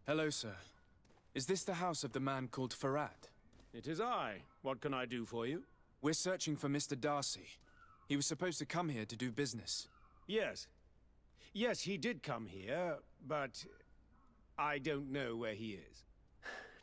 Hello, sir. Is this the house of the man called Vedrad? It is I. What can I do for you? We're searching for Mr. Darcy. He was supposed to come here to do business. Yes. Yes, he did come here, but I don't know where he is.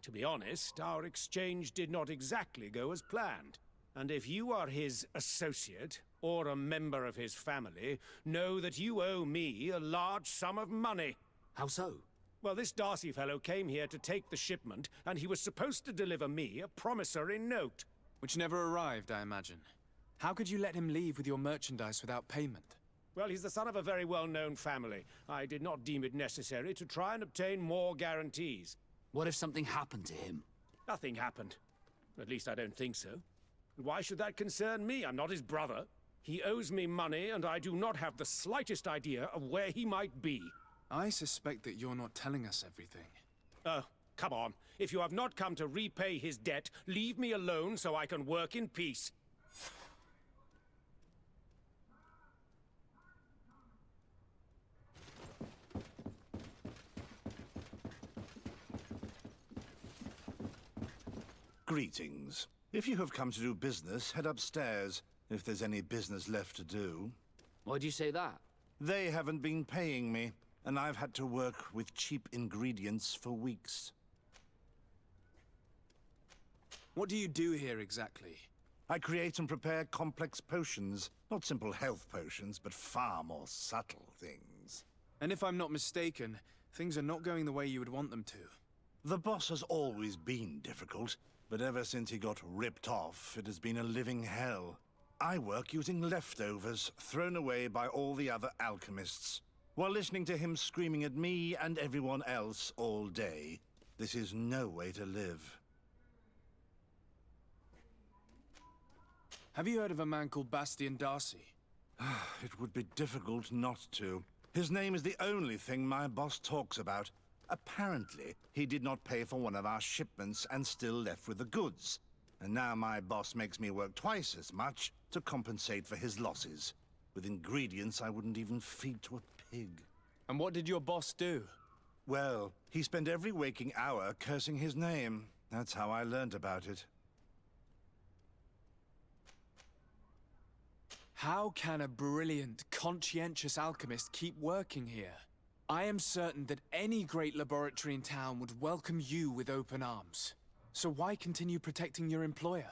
To be honest, our exchange did not exactly go as planned. And if you are his associate, or a member of his family, know that you owe me a large sum of money. How so? Well, this Darcy fellow came here to take the shipment, and he was supposed to deliver me a promissory note. Which never arrived, I imagine. How could you let him leave with your merchandise without payment? Well, he's the son of a very well-known family. I did not deem it necessary to try and obtain more guarantees. What if something happened to him? Nothing happened. At least I don't think so. Why should that concern me? I'm not his brother. He owes me money, and I do not have the slightest idea of where he might be. I suspect that you're not telling us everything. Oh, come on. If you have not come to repay his debt, leave me alone so I can work in peace. Greetings. If you have come to do business, head upstairs, if there's any business left to do. Why'd you say that? They haven't been paying me, and I've had to work with cheap ingredients for weeks. What do you do here exactly? I create and prepare complex potions. Not simple health potions, but far more subtle things. And if I'm not mistaken, things are not going the way you would want them to. The boss has always been difficult, but ever since he got ripped off, it has been a living hell. I work using leftovers thrown away by all the other alchemists, while listening to him screaming at me and everyone else all day. This is no way to live. Have you heard of a man called Bastian Darcy? It would be difficult not to. His name is the only thing my boss talks about. Apparently, he did not pay for one of our shipments and still left with the goods. And now my boss makes me work twice as much to compensate for his losses, with ingredients I wouldn't even feed to a pig. And what did your boss do? Well, he spent every waking hour cursing his name. That's how I learned about it. How can a brilliant, conscientious alchemist keep working here? I am certain that any great laboratory in town would welcome you with open arms. So why continue protecting your employer?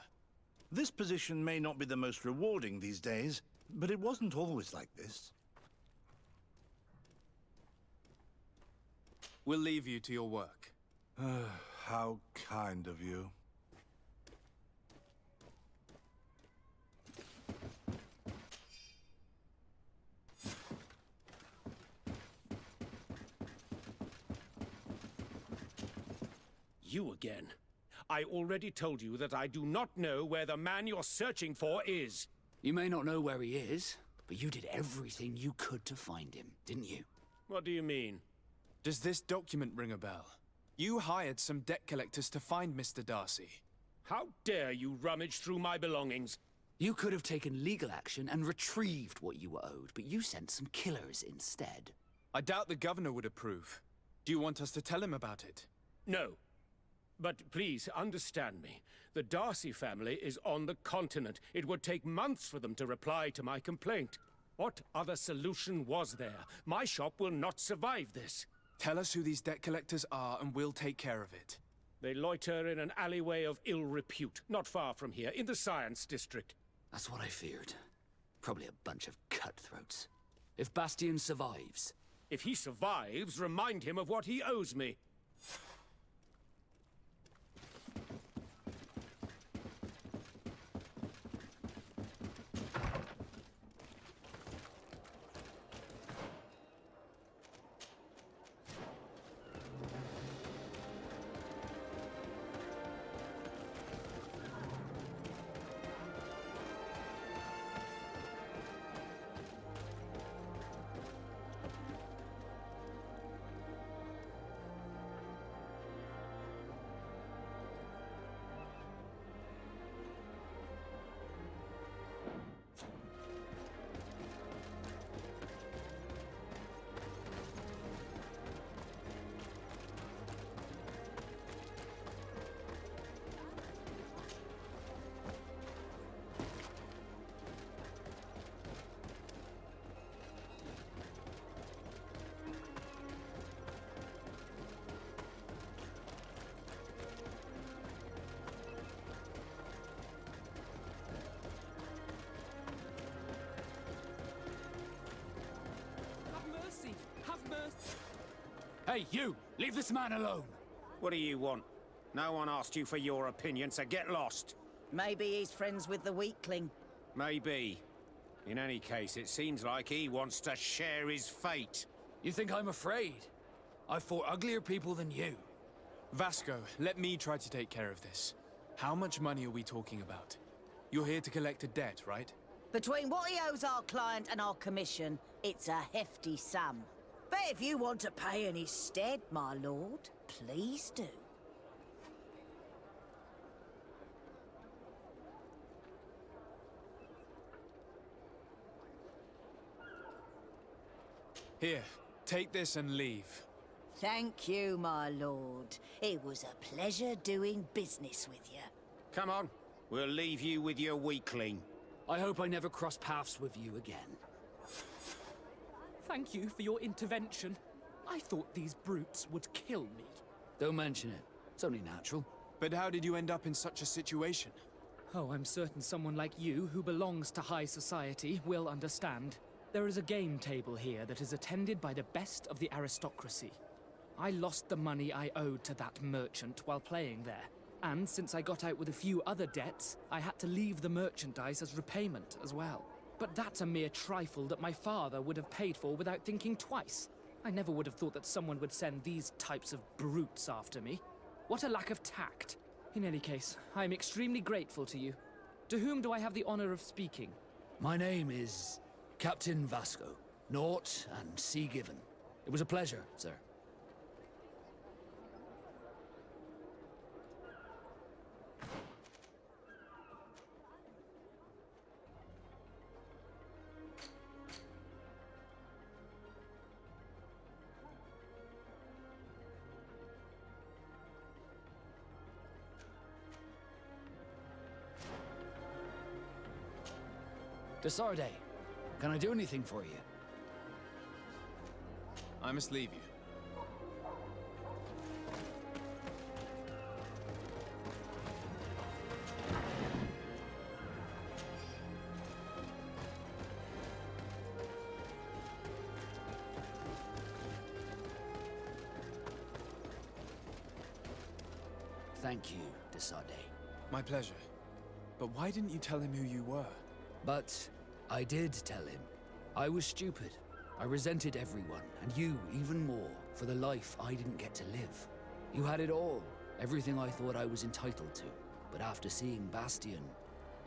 This position may not be the most rewarding these days, but it wasn't always like this. We'll leave you to your work. How kind of you. You again. I already told you that I do not know where the man you're searching for is. You may not know where he is, but you did everything you could to find him, didn't you? What do you mean? Does this document ring a bell? You hired some debt collectors to find Mr. Darcy. How dare you rummage through my belongings? You could have taken legal action and retrieved what you were owed, but you sent some killers instead. I doubt the governor would approve. Do you want us to tell him about it? No. But please, understand me. The Darcy family is on the continent. It would take months for them to reply to my complaint. What other solution was there? My shop will not survive this. Tell us who these debt collectors are and we'll take care of it. They loiter in an alleyway of ill repute, not far from here, in the Science District. That's what I feared. Probably a bunch of cutthroats. If Bastian survives... If he survives, remind him of what he owes me. Hey, you! Leave this man alone! What do you want? No one asked you for your opinion, so get lost. Maybe he's friends with the weakling. Maybe. In any case, it seems like he wants to share his fate. You think I'm afraid? I've fought uglier people than you. Vasco, let me try to take care of this. How much money are we talking about? You're here to collect a debt, right? Between what he owes our client and our commission, it's a hefty sum. But if you want to pay in his stead, my lord, please do. Here, take this and leave. Thank you, my lord. It was a pleasure doing business with you. Come on, we'll leave you with your weakling. I hope I never cross paths with you again. Thank you for your intervention. I thought these brutes would kill me. Don't mention it. It's only natural. But how did you end up in such a situation? Oh, I'm certain someone like you, who belongs to high society, will understand. There is a game table here that is attended by the best of the aristocracy. I lost the money I owed to that merchant while playing there. And since I got out with a few other debts, I had to leave the merchandise as repayment as well. But that's a mere trifle that my father would have paid for without thinking twice. I never would have thought that someone would send these types of brutes after me. What a lack of tact. In any case, I am extremely grateful to you. To whom do I have the honor of speaking? My name is Captain Vasco. Naught and sea given. It was a pleasure, sir. Desarde, can I do anything for you? I must leave you. Thank you, Desarde. My pleasure. But why didn't you tell him who you were? But I did tell him. I was stupid. I resented everyone, and you even more, for the life I didn't get to live. You had it all, everything I thought I was entitled to. But after seeing Bastion,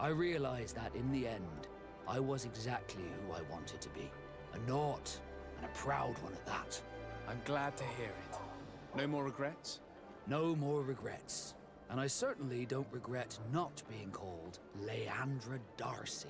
I realized that in the end, I was exactly who I wanted to be. A naught, and a proud one at that. I'm glad to hear it. No more regrets? No more regrets. And I certainly don't regret not being called Leandra Darcy.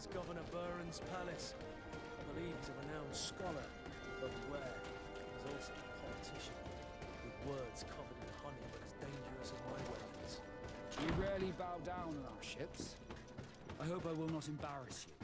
is Governor Buren's palace. I believe he's a renowned scholar, but beware, he's also a politician, with words covered in honey but as dangerous as my weapons. We rarely bow down on our ships. I hope I will not embarrass you.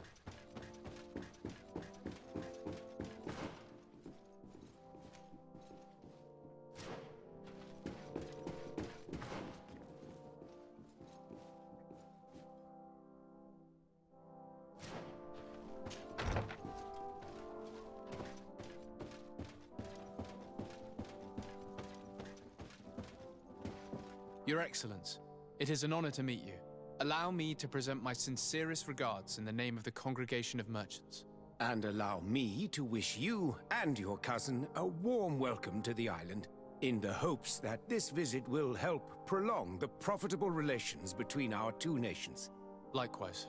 Your Excellence, it is an honor to meet you. Allow me to present my sincerest regards in the name of the Congregation of Merchants. And allow me to wish you and your cousin a warm welcome to the island, in the hopes that this visit will help prolong the profitable relations between our two nations. Likewise.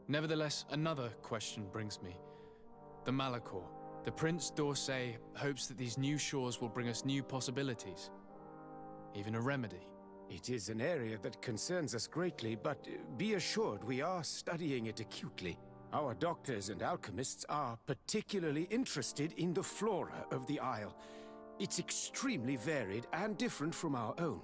Nevertheless, another question brings me. The Malachor. The Prince d'Orsay hopes that these new shores will bring us new possibilities. Even a remedy. It is an area that concerns us greatly, but be assured we are studying it acutely. Our doctors and alchemists are particularly interested in the flora of the Isle. It's extremely varied and different from our own.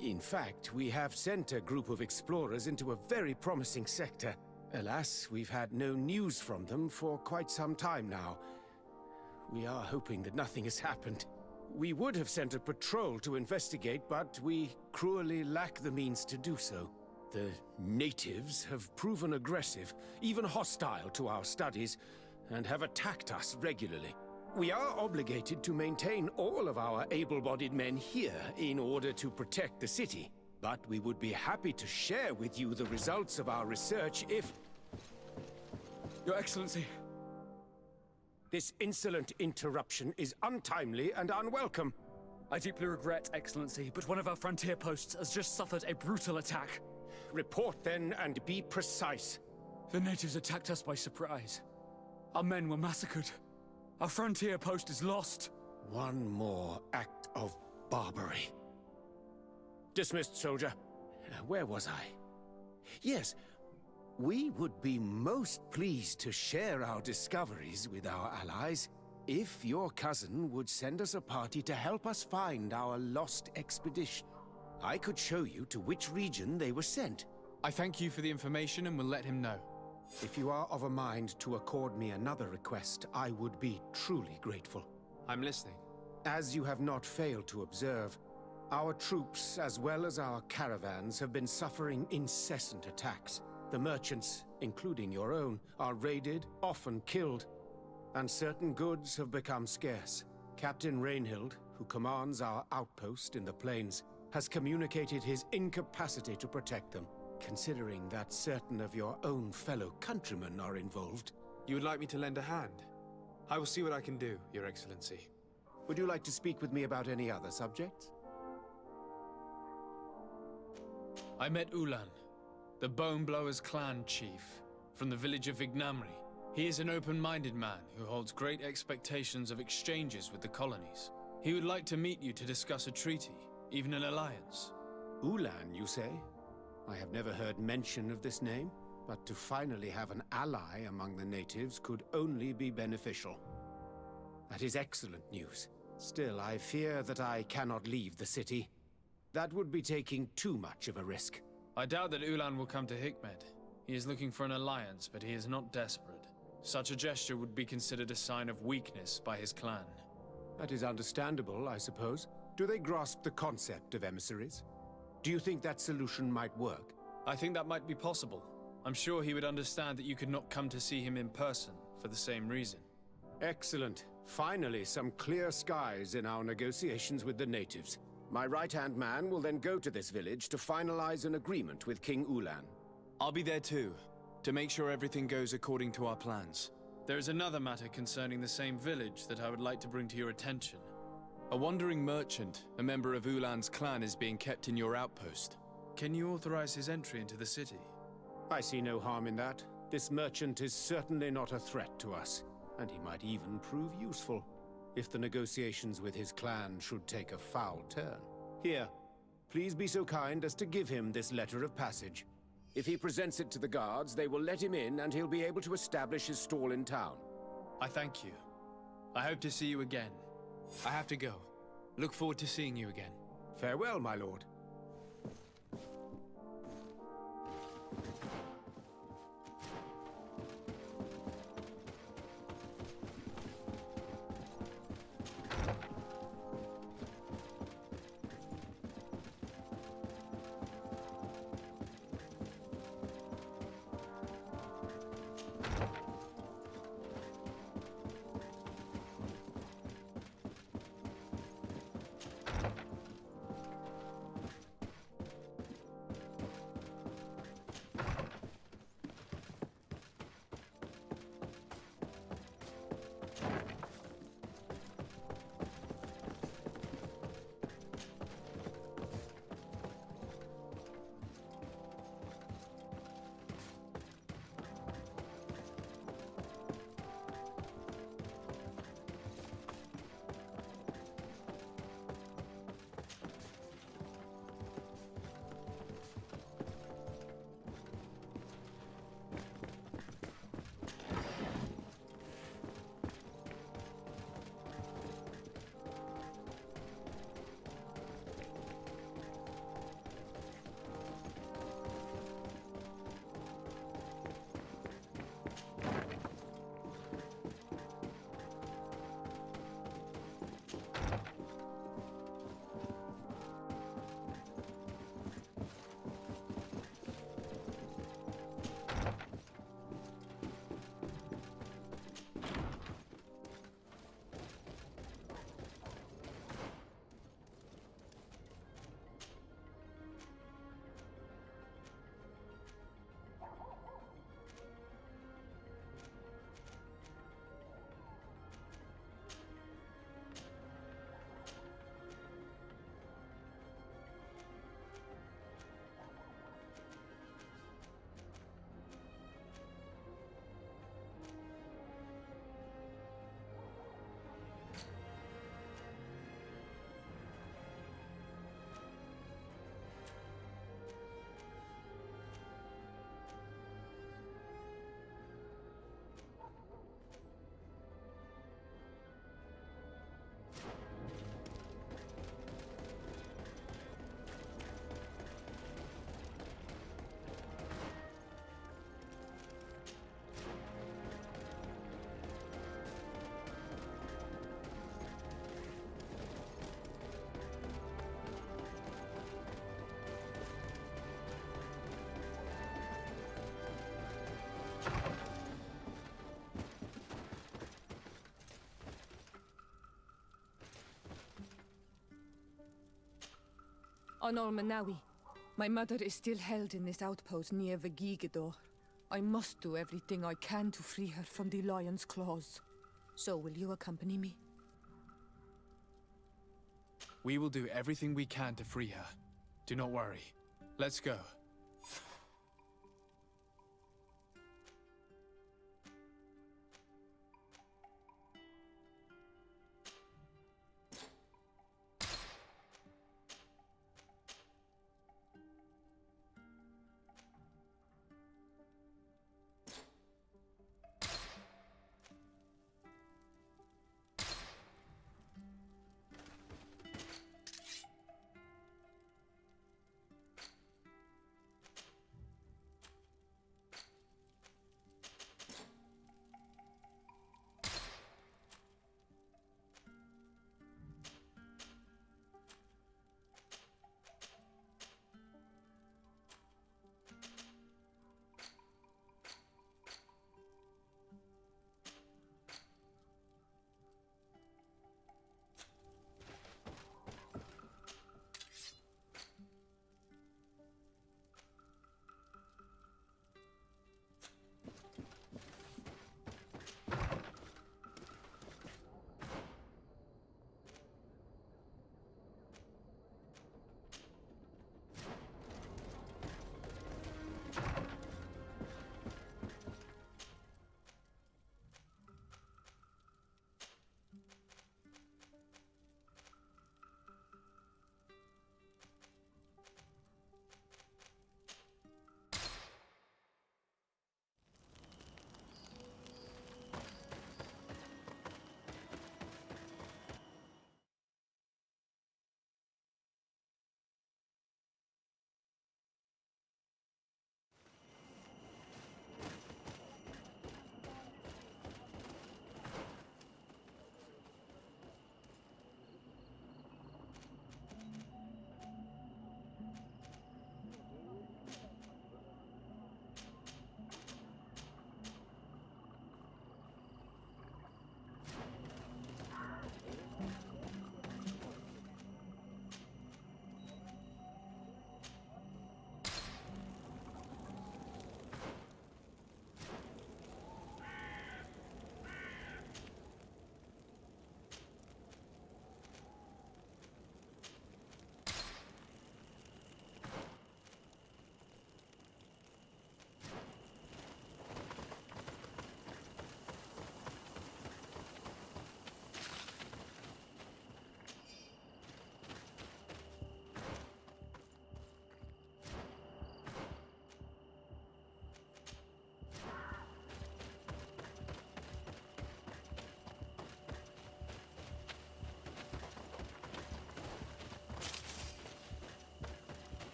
In fact, we have sent a group of explorers into a very promising sector. Alas, we've had no news from them for quite some time now. We are hoping that nothing has happened. We would have sent a patrol to investigate, but we cruelly lack the means to do so. The natives have proven aggressive, even hostile to our studies, and have attacked us regularly. We are obligated to maintain all of our able-bodied men here in order to protect the city. But we would be happy to share with you the results of our research if... Your Excellency. This insolent interruption is untimely and unwelcome. I deeply regret, Excellency, but one of our frontier posts has just suffered a brutal attack. Report then and be precise. The natives attacked us by surprise. Our men were massacred. Our frontier post is lost. One more act of barbarity. Dismissed, soldier. Where was I? Yes, we would be most pleased to share our discoveries with our allies if your cousin would send us a party to help us find our lost expedition. I could show you to which region they were sent. I thank you for the information and will let him know. If you are of a mind to accord me another request, I would be truly grateful. I'm listening. As you have not failed to observe, our troops, as well as our caravans, have been suffering incessant attacks. The merchants, including your own, are raided, often killed, and certain goods have become scarce. Captain Rainhild, who commands our outpost in the plains, has communicated his incapacity to protect them, considering that certain of your own fellow countrymen are involved. You would like me to lend a hand? I will see what I can do, Your Excellency. Would you like to speak with me about any other subjects? I met Ulan, the Boneblower's clan chief, from the village of Vignamri. He is an open-minded man who holds great expectations of exchanges with the colonies. He would like to meet you to discuss a treaty, even an alliance. Ulan, you say? I have never heard mention of this name, but to finally have an ally among the natives could only be beneficial. That is excellent news. Still, I fear that I cannot leave the city. That would be taking too much of a risk. I doubt that Ulan will come to Hikmed. He is looking for an alliance, but he is not desperate. Such a gesture would be considered a sign of weakness by his clan. That is understandable, I suppose. Do they grasp the concept of emissaries? Do you think that solution might work? I think that might be possible. I'm sure he would understand that you could not come to see him in person for the same reason. Excellent. Finally, some clear skies in our negotiations with the natives. My right-hand man will then go to this village to finalize an agreement with King Ulan. I'll be there too, to make sure everything goes according to our plans. There is another matter concerning the same village that I would like to bring to your attention. A wandering merchant, a member of Ulan's clan, is being kept in your outpost. Can you authorize his entry into the city? I see no harm in that. This merchant is certainly not a threat to us, and he might even prove useful if the negotiations with his clan should take a foul turn. Here, please be so kind as to give him this letter of passage. If he presents it to the guards, they will let him in and he'll be able to establish his stall in town. I thank you. I hope to see you again. I have to go. Look forward to seeing you again. Farewell, my lord. Honor Manawi, my mother is still held in this outpost near Vegigador. I must do everything I can to free her from the lion's claws. So will you accompany me? We will do everything we can to free her. Do not worry. Let's go.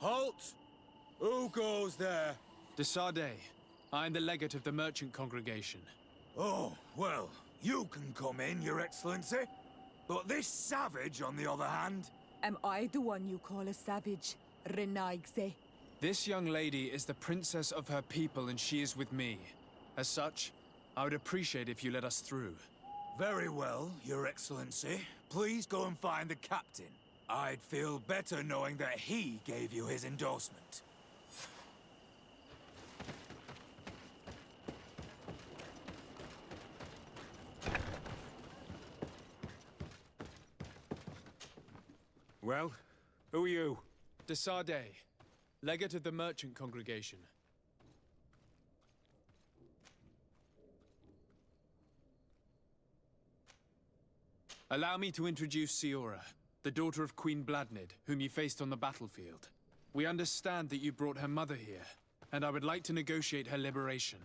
Halt! Who goes there? De Sardet. I'm the legate of the merchant congregation. Oh, well, you can come in, Your Excellency. But this savage, on the other hand... Am I the one you call a savage, Renaigze? This young lady is the princess of her people and she is with me. As such, I would appreciate if you let us through. Very well, Your Excellency. Please go and find the captain. I'd feel better knowing that he gave you his endorsement. Well, who are you? De Sardet, legate of the merchant congregation. Allow me to introduce Siora, the daughter of Queen Bladnid, whom you faced on the battlefield. We understand that you brought her mother here, and I would like to negotiate her liberation.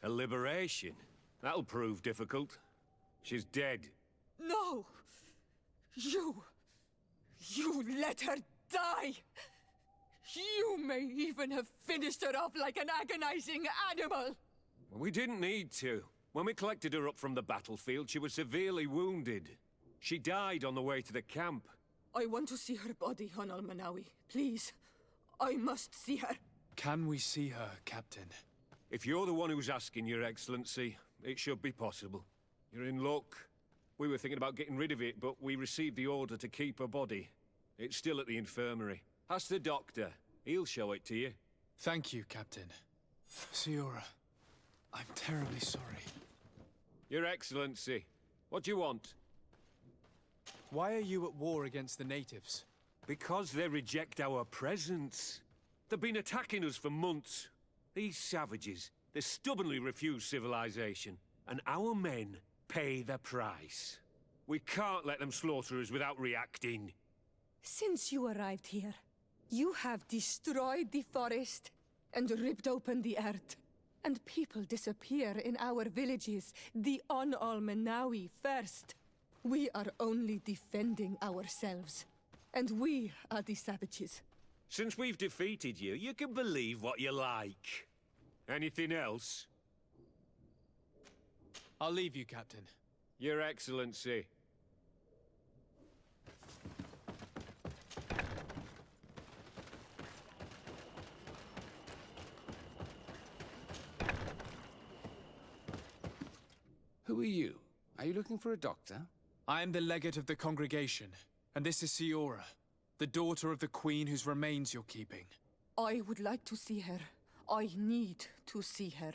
A liberation? That'll prove difficult. She's dead. No! You let her die! You may even have finished her off like an agonizing animal! Well, we didn't need to. When we collected her up from the battlefield, she was severely wounded. She died on the way to the camp. I want to see her body, on Almanawi. Please. I must see her. Can we see her, Captain? If you're the one who's asking, Your Excellency, it should be possible. You're in luck. We were thinking about getting rid of it, but we received the order to keep her body. It's still at the infirmary. Ask the doctor. He'll show it to you. Thank you, Captain. Siora, I'm terribly sorry. Your Excellency, what do you want? Why are you at war against the natives? Because they reject our presence. They've been attacking us for months. These savages, they stubbornly refuse civilization. And our men pay the price. We can't let them slaughter us without reacting. Since you arrived here, you have destroyed the forest and ripped open the earth. And people disappear in our villages, the On-Almanawi first. We are only defending ourselves. And we are the savages. Since we've defeated you, you can believe what you like. Anything else? I'll leave you, Captain. Your Excellency. Who are you? Are you looking for a doctor? I am the legate of the congregation, and this is Siora, the daughter of the queen whose remains you're keeping. I would like to see her. I need to see her.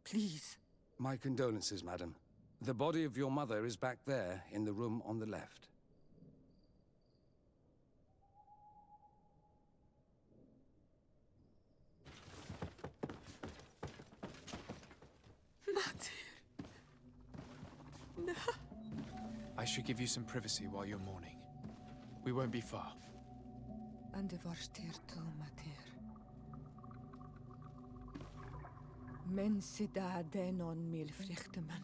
Please. My condolences, madam. The body of your mother is back there, in the room on the left. I should give you some privacy while you're mourning. We won't be far. And the varstir to mater. Men sida denon mil frichteman.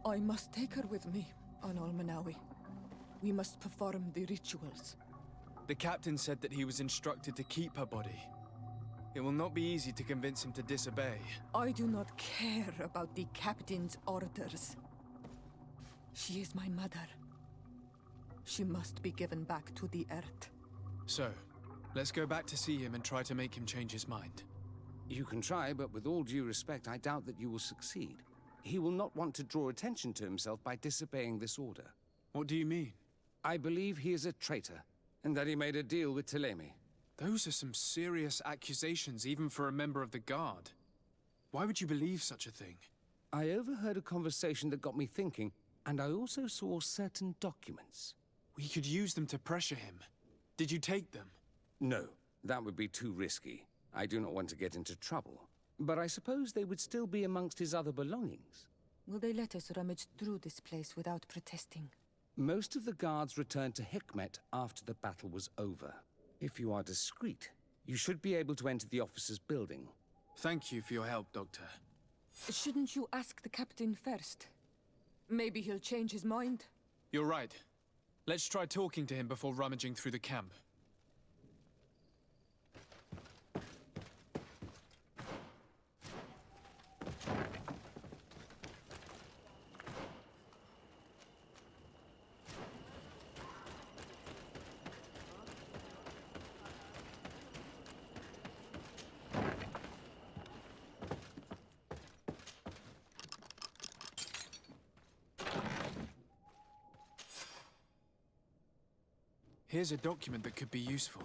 I must take her with me on Almanawi. We must perform the rituals. The captain said that he was instructed to keep her body. It will not be easy to convince him to disobey. I do not care about the captain's orders. She is my mother. She must be given back to the earth. So, let's go back to see him and try to make him change his mind. You can try, but with all due respect, I doubt that you will succeed. He will not want to draw attention to himself by disobeying this order. What do you mean? I believe he is a traitor, and that he made a deal with Thélème. Those are some serious accusations, even for a member of the Guard. Why would you believe such a thing? I overheard a conversation that got me thinking, and I also saw certain documents. We could use them to pressure him. Did you take them? No, that would be too risky. I do not want to get into trouble. But I suppose they would still be amongst his other belongings. Will they let us rummage through this place without protesting? Most of the guards returned to Hikmet after the battle was over. If you are discreet, you should be able to enter the officer's building. Thank you for your help, Doctor. Shouldn't you ask the captain first? Maybe he'll change his mind. You're right. Let's try talking to him before rummaging through the camp. Here's a document that could be useful.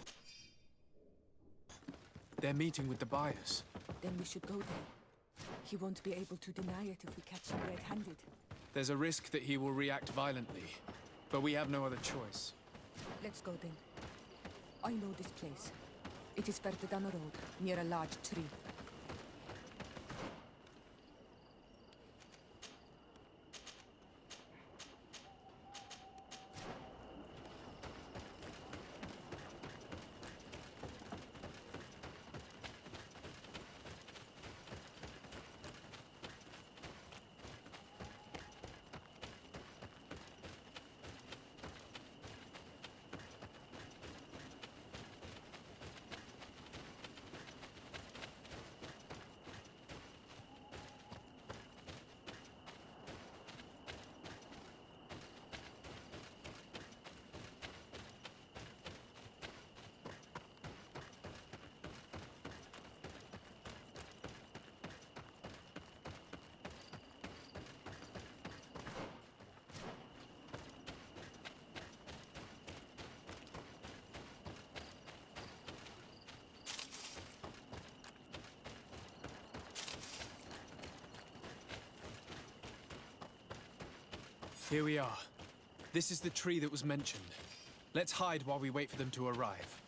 They're meeting with the buyers. Then we should go there. He won't be able to deny it if we catch him red-handed. There's a risk that he will react violently, but we have no other choice. Let's go then. I know this place. It is further down the road, near a large tree. Here we are. This is the tree that was mentioned. Let's hide while we wait for them to arrive.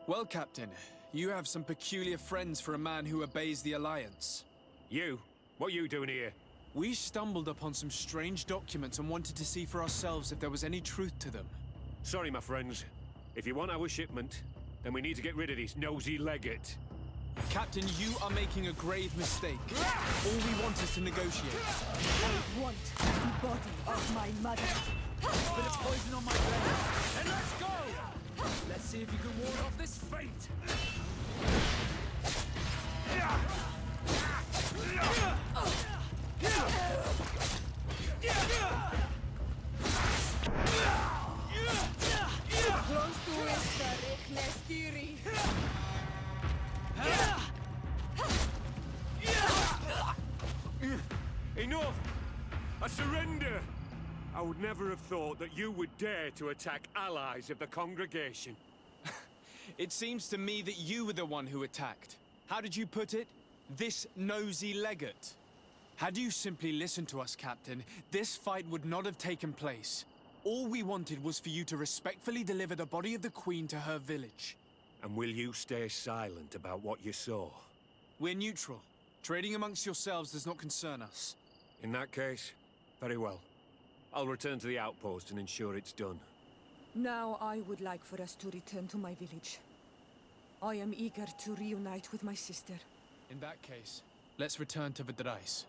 Well, Captain, you have some peculiar friends for a man who obeys the Alliance. You? What are you doing here? We stumbled upon some strange documents and wanted to see for ourselves if there was any truth to them. Sorry, my friends. If you want our shipment, then we need to get rid of this nosy legate. Captain, you are making a grave mistake. All we want is to negotiate. I want the body of my mother. Bit of poison on my blade. Then let's go! Let's see if you can ward off this fate! Enough! I surrender! I would never have thought that you would dare to attack allies of the congregation. It seems to me that you were the one who attacked. How did you put it? This nosy legate. Had you simply listened to us, Captain, this fight would not have taken place. All we wanted was for you to respectfully deliver the body of the Queen to her village. And will you stay silent about what you saw? We're neutral. Trading amongst yourselves does not concern us. In that case, very well. I'll return to the outpost and ensure it's done. Now I would like for us to return to my village. I am eager to reunite with my sister. In that case, let's return to Vedrad.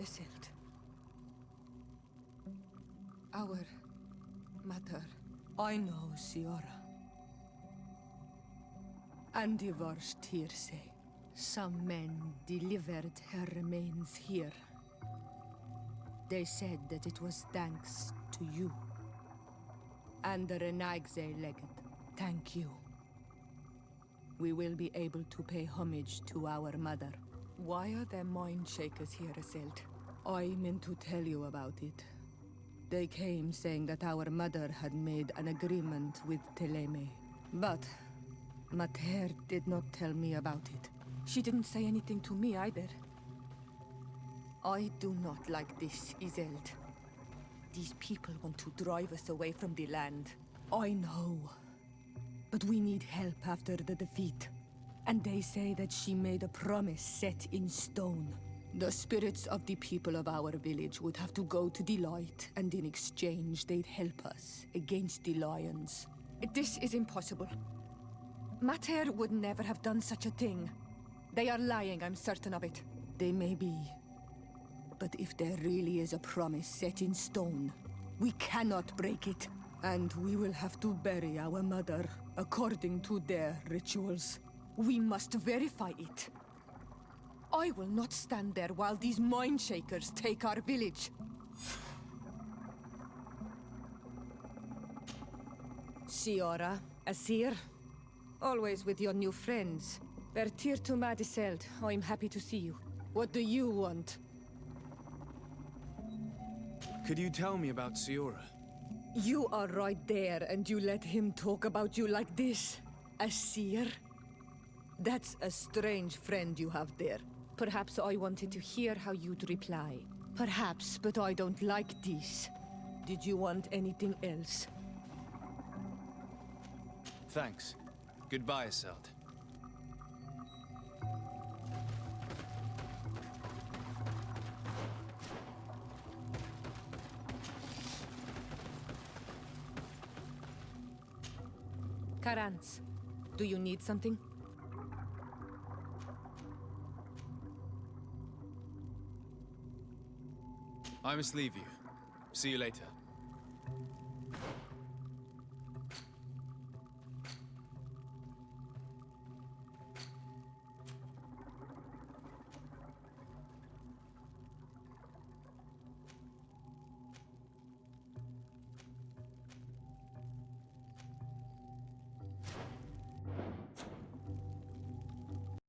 Iselt. Our mother. I know, Siora. And the worst hearsay. Some men delivered her remains here. They said that it was thanks to you. and the Renagze legate. Thank you. We will be able to pay homage to our mother. Why are there mind shakers here, Iselt? I meant to tell you about it. They came saying that our mother had made an agreement with Teleme. But Mater did not tell me about it. She didn't say anything to me either. I do not like this, Iselt. These people want to drive us away from the land. I know. But we need help after the defeat. And they say that she made a promise set in stone. The spirits of the people of our village would have to go to the light, and in exchange they'd help us against the lions. This is impossible. Mater would never have done such a thing. They are lying, I'm certain of it. They may be. But if there really is a promise set in stone, we cannot break it. And we will have to bury our mother according to their rituals. We must verify it. I will not stand there while these mind shakers take our village. Siora, Asir, always with your new friends. Vertir to Madiseld, I'm happy to see you. What do you want? Could you tell me about Siora? You are right there, and you let him talk about you like this? Asir? That's a strange friend you have there. Perhaps I wanted to hear how you'd reply. Perhaps, but I don't like this. Did you want anything else? Thanks. Goodbye, Iselt. Karans, do you need something? I must leave you. See you later.